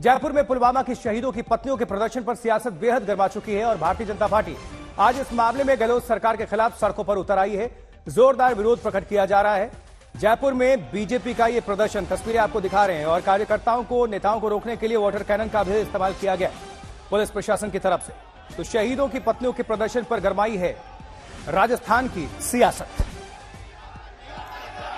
जयपुर में पुलवामा के शहीदों की पत्नियों के प्रदर्शन पर सियासत बेहद गरमा चुकी है और भारतीय जनता पार्टी आज इस मामले में गहलोत सरकार के खिलाफ सड़कों पर उतर आई है। जोरदार विरोध प्रकट किया जा रहा है। जयपुर में बीजेपी का ये प्रदर्शन, तस्वीरें आपको दिखा रहे हैं, और कार्यकर्ताओं को, नेताओं को रोकने के लिए वाटर कैनन का भी इस्तेमाल किया गया पुलिस प्रशासन की तरफ से। तो शहीदों की पत्नियों के प्रदर्शन पर गरमाई है राजस्थान की सियासत।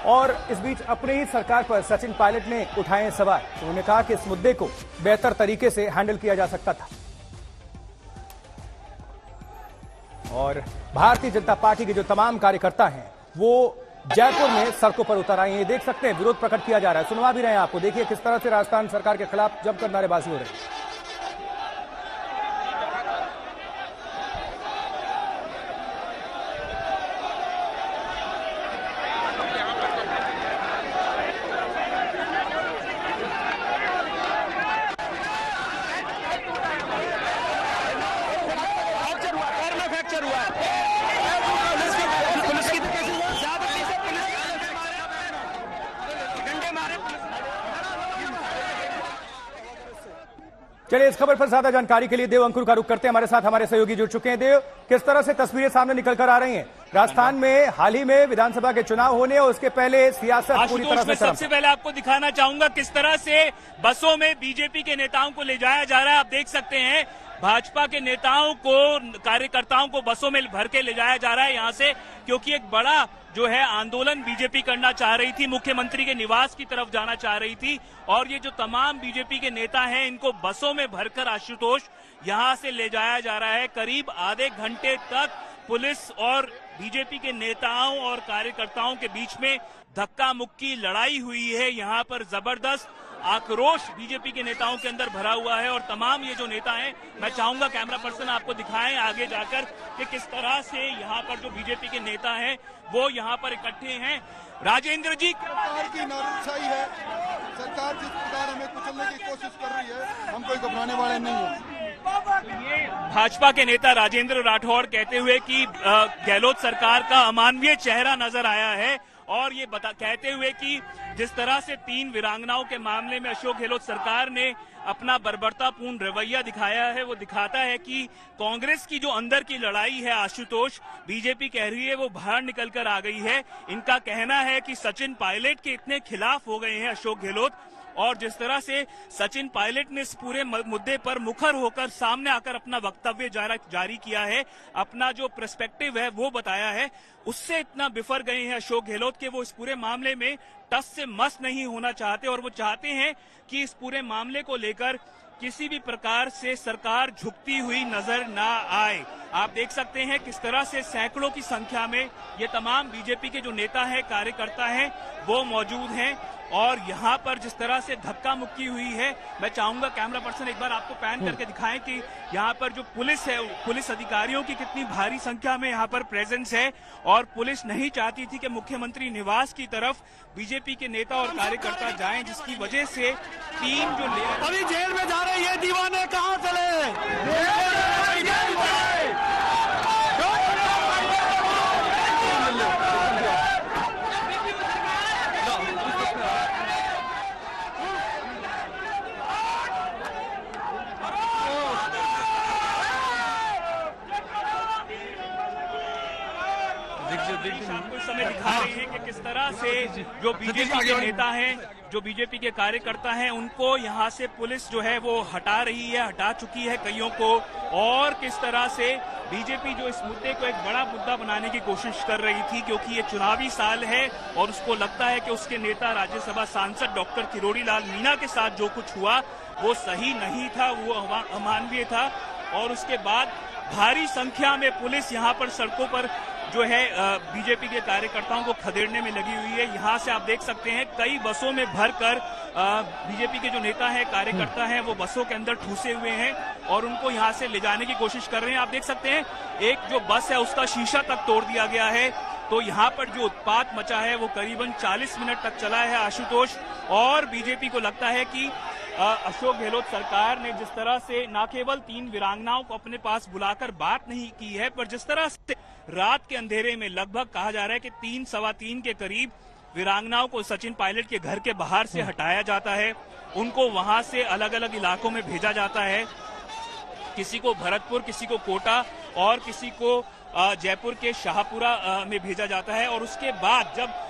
और इस बीच अपनी ही सरकार पर सचिन पायलट ने उठाए सवाल। उन्होंने कहा कि इस मुद्दे को बेहतर तरीके से हैंडल किया जा सकता था। और भारतीय जनता पार्टी के जो तमाम कार्यकर्ता हैं वो जयपुर में सड़कों पर उतर आए हैं। देख सकते हैं विरोध प्रकट किया जा रहा है, सुनवा भी रहे हैं आपको। देखिए किस तरह से राजस्थान सरकार के खिलाफ जमकर नारेबाजी हो रही है। चलिए इस खबर पर ज्यादा जानकारी के लिए देव अंकुर का रुख करते हैं। हमारे साथ हमारे सहयोगी जुड़ चुके हैं। देव, किस तरह से तस्वीरें सामने निकल कर आ रही हैं? राजस्थान में हाल ही में विधानसभा के चुनाव होने और उसके पहले सियासत पूरी तरह से सबसे पहले आपको दिखाना चाहूंगा किस तरह से बसों में बीजेपी के नेताओं को ले जाया जा रहा है। आप देख सकते हैं भाजपा के नेताओं को, कार्यकर्ताओं को बसों में भर के ले जाया जा रहा है यहां से, क्योंकि एक बड़ा जो है आंदोलन बीजेपी करना चाह रही थी, मुख्यमंत्री के निवास की तरफ जाना चाह रही थी। और ये जो तमाम बीजेपी के नेता हैं इनको बसों में भरकर आशुतोष यहां से ले जाया जा रहा है। करीब आधे घंटे तक पुलिस और बीजेपी के नेताओं और कार्यकर्ताओं के बीच में धक्का मुक्की लड़ाई हुई है। यहां पर जबरदस्त आक्रोश बीजेपी के नेताओं के अंदर भरा हुआ है। और तमाम ये जो नेता हैं, मैं चाहूंगा कैमरा पर्सन आपको दिखाएं आगे जाकर कि किस तरह से यहाँ पर जो बीजेपी के नेता हैं वो यहाँ पर इकट्ठे हैं। राजेंद्र जी, सरकार की नाराजगी है, सरकार जिस प्रकार हमें कुचलने की कोशिश कर रही है, हम कोई घबराने वाले नहीं है। ये भाजपा के नेता राजेंद्र राठौड़ कहते हुए कि गहलोत सरकार का अमानवीय चेहरा नजर आया है, और ये कहते हुए कि जिस तरह से 3 वीरांगनाओं के मामले में अशोक गहलोत सरकार ने अपना बर्बरतापूर्ण रवैया दिखाया है, वो दिखाता है कि कांग्रेस की जो अंदर की लड़ाई है आशुतोष, बीजेपी कह रही है वो बाहर निकल कर आ गई है। इनका कहना है कि सचिन पायलट के इतने खिलाफ हो गए हैं अशोक गहलोत, और जिस तरह से सचिन पायलट ने इस पूरे मुद्दे पर मुखर होकर सामने आकर अपना वक्तव्य जारी किया है, अपना जो पर्सपेक्टिव है वो बताया है, उससे इतना बिफर गए हैं अशोक गहलोत के वो इस पूरे मामले में टस से मस नहीं होना चाहते। और वो चाहते हैं कि इस पूरे मामले को लेकर किसी भी प्रकार से सरकार झुकती हुई नजर ना आए। आप देख सकते हैं किस तरह से सैकड़ों की संख्या में ये तमाम बीजेपी के जो नेता हैं, कार्यकर्ता हैं, वो मौजूद हैं। और यहाँ पर जिस तरह से धक्का मुक्की हुई है, मैं चाहूंगा कैमरा पर्सन एक बार आपको पैन करके दिखाएं कि यहाँ पर जो पुलिस है, पुलिस अधिकारियों की कितनी भारी संख्या में यहाँ पर प्रेजेंस है। और पुलिस नहीं चाहती थी कि मुख्यमंत्री निवास की तरफ बीजेपी के नेता और कार्यकर्ता जाएं, जिसकी वजह से 3 जो अभी जेल में जा रहे हैं दीवाने, कहाँ चले? आपको समय दिखा रही है कि किस तरह से जो बीजेपी के नेता हैं, जो बीजेपी के कार्यकर्ता हैं, उनको यहाँ से पुलिस जो है वो हटा रही है, हटा चुकी है कईयों को। और किस तरह से बीजेपी जो इस मुद्दे को एक बड़ा मुद्दा बनाने की कोशिश कर रही थी, क्योंकि ये चुनावी साल है और उसको लगता है कि उसके नेता राज्यसभा सांसद डॉक्टर किरोड़ी लाल मीणा के साथ जो कुछ हुआ वो सही नहीं था, वो अमानवीय था। और उसके बाद भारी संख्या में पुलिस यहाँ पर सड़कों पर जो है बीजेपी के कार्यकर्ताओं को खदेड़ने में लगी हुई है। यहाँ से आप देख सकते हैं कई बसों में भरकर बीजेपी के जो नेता हैं, कार्यकर्ता हैं, वो बसों के अंदर ठूसे हुए हैं और उनको यहाँ से ले जाने की कोशिश कर रहे हैं। आप देख सकते हैं एक जो बस है उसका शीशा तक तोड़ दिया गया है। तो यहाँ पर जो उत्पात मचा है वो करीबन 40 मिनट तक चला है आशुतोष। और बीजेपी को लगता है कि अशोक गहलोत सरकार ने जिस तरह से न केवल 3 वीरांगनाओं को अपने पास बुलाकर बात नहीं की है, पर जिस तरह से रात के अंधेरे में लगभग कहा जा रहा है कि 3 सवा 3 के करीब वीरांगनाओं को सचिन पायलट के घर के बाहर से हटाया जाता है उनको वहां से अलग अलग इलाकों में भेजा जाता है। किसी को भरतपुर, किसी को कोटा और किसी को जयपुर के शाहपुरा में भेजा जाता है। और उसके बाद जब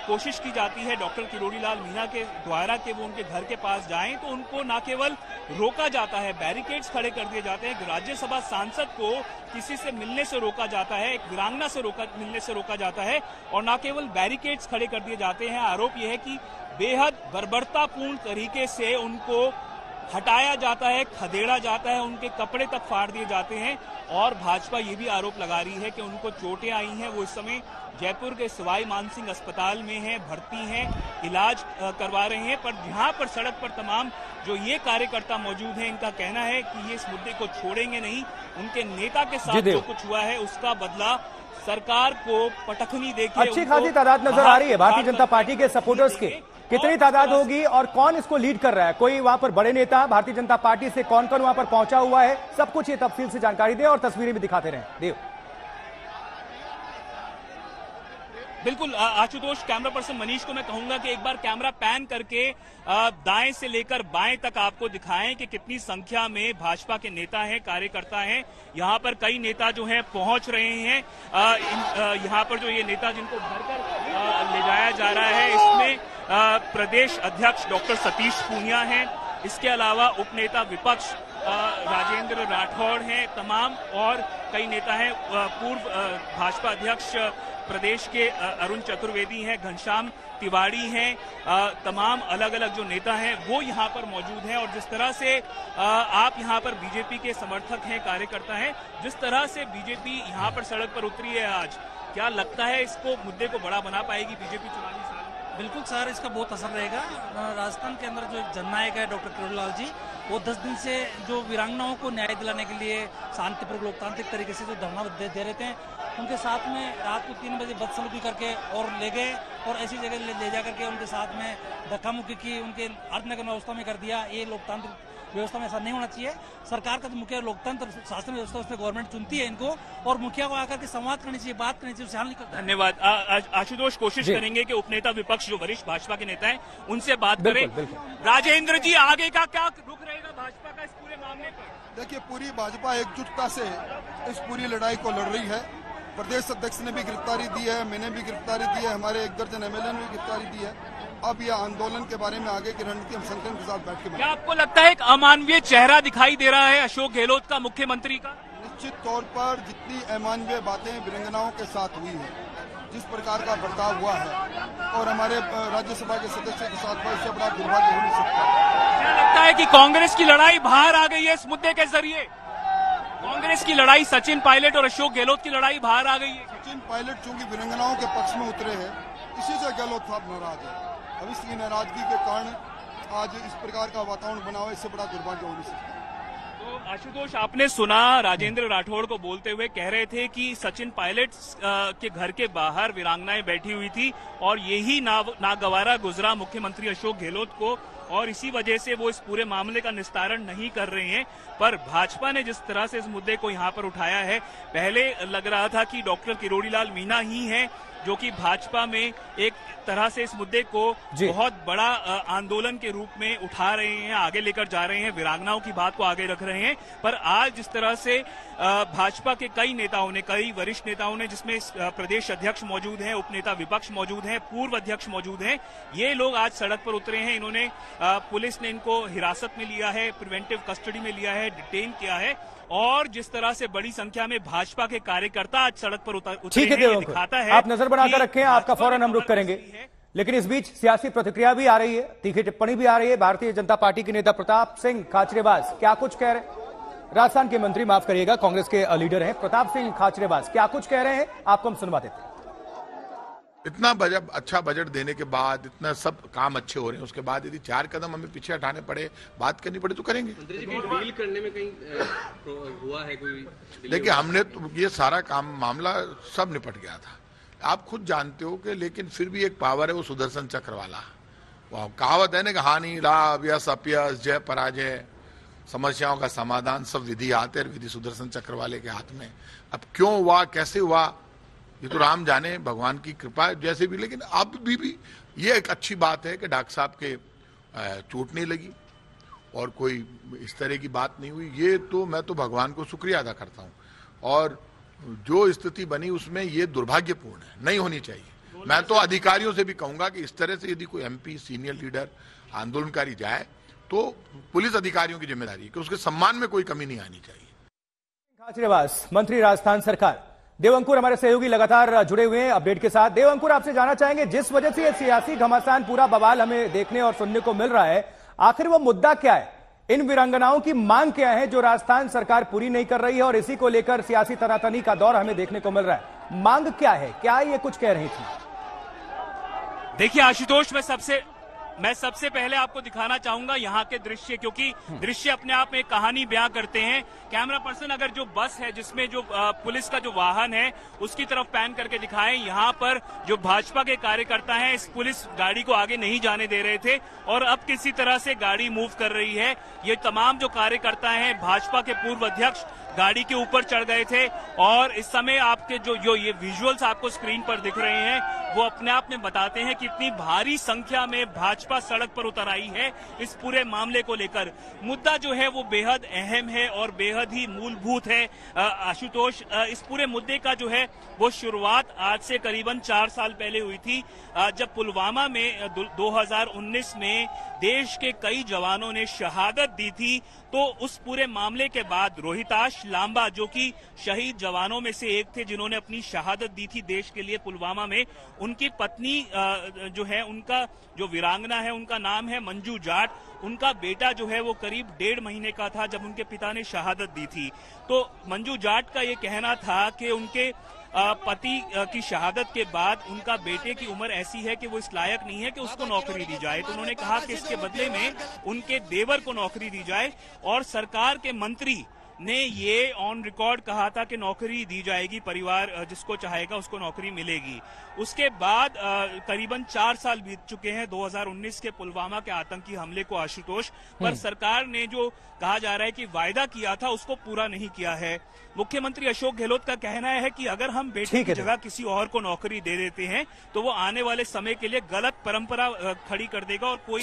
कोशिश की जाती है डॉक्टर किरोड़ी लाल मीणा के द्वारा कि वो उनके घर के पास जाएं, तो उनको न केवल रोका जाता है, बैरिकेड्स खड़े कर दिए जाते हैं। राज्यसभा सांसद को किसी से मिलने से रोका जाता है, एक वीरांगना से मिलने से रोका जाता है और न केवल बैरिकेड्स खड़े कर दिए जाते हैं। आरोप यह है कि बेहद बर्बरतापूर्ण तरीके से उनको हटाया जाता है, खदेड़ा जाता है, उनके कपड़े तक फाड़ दिए जाते हैं। और भाजपा ये भी आरोप लगा रही है कि उनको चोटें आई हैं, वो इस समय जयपुर के सवाई मानसिंह अस्पताल में हैं, भर्ती हैं, इलाज करवा रहे हैं। पर यहाँ पर सड़क पर तमाम जो ये कार्यकर्ता मौजूद हैं, इनका कहना है कि ये इस मुद्दे को छोड़ेंगे नहीं। उनके नेता के साथ जो कुछ हुआ है उसका बदला सरकार को पटखनी देके अच्छी खासी तादाद नजर आ रही है भारतीय जनता पार्टी के सपोर्टर्स के। कितनी तादाद होगी और कौन इसको लीड कर रहा है? कोई वहां पर बड़े नेता भारतीय जनता पार्टी से कौन कौन वहां पर पहुंचा हुआ है, सब कुछ ये तफसील से जानकारी दें और तस्वीरें भी दिखाते रहें। देव। बिल्कुल आशुतोष, कैमरा पर्सन मनीष को मैं कहूंगा कि एक बार कैमरा पैन करके दाएं से लेकर बाएं तक आपको दिखाएं कि कितनी संख्या में भाजपा के नेता हैं, कार्यकर्ता हैं। यहाँ पर कई नेता जो हैं पहुंच रहे हैं। यहाँ पर जो ये नेता जिनको भरकर ले जाया जा रहा है, इसमें प्रदेश अध्यक्ष डॉक्टर सतीश पूनिया हैं, इसके अलावा उपनेता विपक्ष राजेंद्र राठौड़ हैं, तमाम और कई नेता हैं। पूर्व भाजपा अध्यक्ष प्रदेश के अरुण चतुर्वेदी हैं, घनश्याम तिवाड़ी हैं, तमाम अलग अलग जो नेता हैं वो यहाँ पर मौजूद हैं। और जिस तरह से आप यहाँ पर बीजेपी के समर्थक हैं, कार्यकर्ता हैं, जिस तरह से बीजेपी यहाँ पर सड़क पर उतरी है आज, क्या लगता है इसको मुद्दे को बड़ा बना पाएगी बीजेपी चुनावी साल? बिल्कुल सर, इसका बहुत असर रहेगा। राजस्थान के अंदर जो जननायक है डॉक्टर किरोड़ी लाल जी, वो 10 दिन से जो वीरांगनाओं को न्याय दिलाने के लिए शांतिपूर्वक लोकतांत्रिक तरीके से जो धरना दे रहे थे, उनके साथ में रात को 3 बजे बदसलूकी करके और ले गए और ऐसी जगह ले जा करके उनके साथ में धक्का मुक्की की, उनके अर्थनगर व्यवस्था में कर दिया। ये लोकतांत्रिक व्यवस्था में ऐसा नहीं होना चाहिए। सरकार का तो मुख्य लोकतंत्र शासन व्यवस्था, उसमें गवर्नमेंट चुनती है इनको, और मुखिया को आकर के संवाद करनी चाहिए, बात करनी चाहिए। धन्यवाद आशुतोष। कोशिश करेंगे कि उपनेता विपक्ष जो वरिष्ठ भाजपा के नेता हैं उनसे बात करें। राजेंद्र जी, आगे का क्या रुख रहेगा भाजपा का इस पूरे मामले पर? देखिए, पूरी भाजपा एकजुटता से इस पूरी लड़ाई को लड़ रही है। प्रदेश अध्यक्ष ने भी गिरफ्तारी दी है, मैंने भी गिरफ्तारी दी है, हमारे 1 दर्जन एमएलए ने भी गिरफ्तारी दी है। अब यह आंदोलन के बारे में आगे की रणनीति हम संगठन के साथ बैठ के। क्या आपको लगता है एक अमानवीय चेहरा दिखाई दे रहा है अशोक गहलोत का, मुख्यमंत्री का? निश्चित तौर पर जितनी अमानवीय बातें वीरांगनाओं के साथ हुई है, जिस प्रकार का बर्ताव हुआ है और हमारे राज्यसभा के सदस्य के साथ इससे बड़ा दुर्भाग्य हो नहीं सकता। क्या लगता है कि कांग्रेस की लड़ाई बाहर आ गई है इस मुद्दे के जरिए? कांग्रेस की लड़ाई, सचिन पायलट और अशोक गहलोत की लड़ाई बाहर आ गई है। सचिन पायलट चूंकि वीरांगनाओं के पक्ष में उतरे हैं, इसी से गहलोत साहब नाराज है। अब इसकी नाराजगी के कारण आज इस प्रकार का वातावरण बना हुआ, इससे बड़ा दुर्भाग्य हो नहीं सकता। तो आशुतोष, आपने सुना राजेंद्र राठौड़ को बोलते हुए, कह रहे थे कि सचिन पायलट के घर के बाहर वीरांगनाएं बैठी हुई थी और यही नागवारा गुजरा मुख्यमंत्री अशोक गहलोत को, और इसी वजह से वो इस पूरे मामले का निस्तारण नहीं कर रहे हैं। पर भाजपा ने जिस तरह से इस मुद्दे को यहाँ पर उठाया है, पहले लग रहा था कि डॉक्टर किरोड़ी लाल मीणा ही हैं जो कि भाजपा में एक तरह से इस मुद्दे को बहुत बड़ा आंदोलन के रूप में उठा रहे हैं, आगे लेकर जा रहे हैं, वीरांगनाओं की बात को आगे रख रहे हैं। पर आज जिस तरह से भाजपा के कई नेताओं ने, कई वरिष्ठ नेताओं ने, जिसमें प्रदेश अध्यक्ष मौजूद हैं, उपनेता विपक्ष मौजूद हैं, पूर्व अध्यक्ष मौजूद हैं, ये लोग आज सड़क पर उतरे हैं। इन्होंने पुलिस ने इनको हिरासत में लिया है, प्रिवेंटिव कस्टडी में लिया है, डिटेन किया है, और जिस तरह से बड़ी संख्या में भाजपा के कार्यकर्ता आज सड़क पर उतरे हैं, दिखाता है। आप नजर बनाकर रखें, आपका फौरन हम रुख करेंगे। लेकिन इस बीच सियासी प्रतिक्रिया भी आ रही है, तीखी टिप्पणी भी आ रही है। भारतीय जनता पार्टी के नेता प्रताप सिंह खाचरेबाज क्या कुछ कह रहे हैं? राजस्थान के मंत्री, माफ करिएगा, कांग्रेस के लीडर हैं प्रताप सिंह खाचरेबाज, क्या कुछ कह रहे हैं, आपको हम सुनवा देते हैं। इतना अच्छा बजट देने के बाद, इतना सब काम अच्छे हो रहे हैं, उसके बाद यदि 4 कदम हमें पीछे हटाने पड़े, बात करनी पड़े, तो करेंगे। डील करने में कहीं हुआ है कोई? देखिए, हमने तो ये सारा काम मामला सब निपट गया था, आप खुद जानते हो कि, लेकिन फिर भी एक पावर है वो सुदर्शन चक्र वाला। वो कहावत है ना कि हानि लाभ यश अपयश जय पराजय, समस्याओं का समाधान सब विधि हाथ है, विधि सुदर्शन चक्र वाले के हाथ में। अब क्यों हुआ, कैसे हुआ, ये तो राम जाने, भगवान की कृपा जैसे भी। लेकिन अब भी ये एक अच्छी बात है कि डॉक्टर साहब के चोट नहीं लगी और कोई इस तरह की बात नहीं हुई। ये तो मैं तो भगवान को शुक्रिया अदा करता हूँ, और जो स्थिति बनी उसमें ये दुर्भाग्यपूर्ण है, नहीं होनी चाहिए। मैं तो अधिकारियों से भी कहूंगा कि इस तरह से यदि कोई एमपी, सीनियर लीडर, आंदोलनकारी जाए तो पुलिस अधिकारियों की जिम्मेदारी है कि उसके सम्मान में कोई कमी नहीं आनी चाहिए। खाचरेवास, मंत्री राजस्थान सरकार। देवअंकुर हमारे सहयोगी लगातार जुड़े हुए हैं अपडेट के साथ। देवअंकुर, आपसे जानना चाहेंगे, जिस वजह से यह सियासी घमासान पूरा बवाल हमें देखने और सुनने को मिल रहा है, आखिर वो मुद्दा क्या है? इन वीरांगनाओं की मांग क्या है जो राजस्थान सरकार पूरी नहीं कर रही है, और इसी को लेकर सियासी तनातनी का दौर हमें देखने को मिल रहा है। मांग क्या है? क्या ये कुछ कह रही थी? देखिए आशुतोष, मैं सबसे पहले आपको दिखाना चाहूंगा यहाँ के दृश्य, क्योंकि दृश्य अपने आप में एक कहानी बयां करते हैं। कैमरा पर्सन अगर जो बस है जिसमें जो पुलिस का जो वाहन है उसकी तरफ पैन करके दिखाएं। यहाँ पर जो भाजपा के कार्यकर्ता हैं इस पुलिस गाड़ी को आगे नहीं जाने दे रहे थे और अब किसी तरह से गाड़ी मूव कर रही है। ये तमाम जो कार्यकर्ता हैं भाजपा के पूर्व अध्यक्ष गाड़ी के ऊपर चढ़ गए थे, और इस समय आपके जो ये विजुअल्स आपको स्क्रीन पर दिख रहे हैं वो अपने आप में बताते हैं कि इतनी भारी संख्या में भाजपा सड़क पर उतर आई है इस पूरे मामले को लेकर। मुद्दा जो है वो बेहद अहम है और बेहद ही मूलभूत है। आशुतोष, इस पूरे मुद्दे का जो है वो शुरुआत आज से करीबन 4 साल पहले हुई थी, जब पुलवामा में 2019 में देश के कई जवानों ने शहादत दी थी। तो उस पूरे मामले के बाद रोहिताश लांबा, जो कि शहीद जवानों में से एक थे जिन्होंने अपनी शहादत दी थी देश के लिए पुलवामा में, उनकी पत्नी जो है, उनका जो वीरांगना है उनका नाम है मंजू जाट। उनका बेटा जो है वो करीब 1.5 महीने का था जब उनके पिता ने शहादत दी थी। तो मंजू जाट का ये कहना था कि उनके पति की शहादत के बाद उनका बेटे की उम्र ऐसी है कि वो इस लायक नहीं है कि उसको नौकरी दी जाए। तो उन्होंने कहा कि इसके बदले में उनके देवर को नौकरी दी जाए, और सरकार के मंत्री ने ये ऑन रिकॉर्ड कहा था कि नौकरी दी जाएगी, परिवार जिसको चाहेगा उसको नौकरी मिलेगी। उसके बाद करीबन 4 साल बीत चुके हैं 2019 के पुलवामा के आतंकी हमले को आशुतोष, पर सरकार ने जो कहा जा रहा है कि वायदा किया था उसको पूरा नहीं किया है। मुख्यमंत्री अशोक गहलोत का कहना है कि अगर हम बेटे की जगह किसी और को नौकरी दे देते हैं तो वो आने वाले समय के लिए गलत परंपरा खड़ी कर देगा और कोई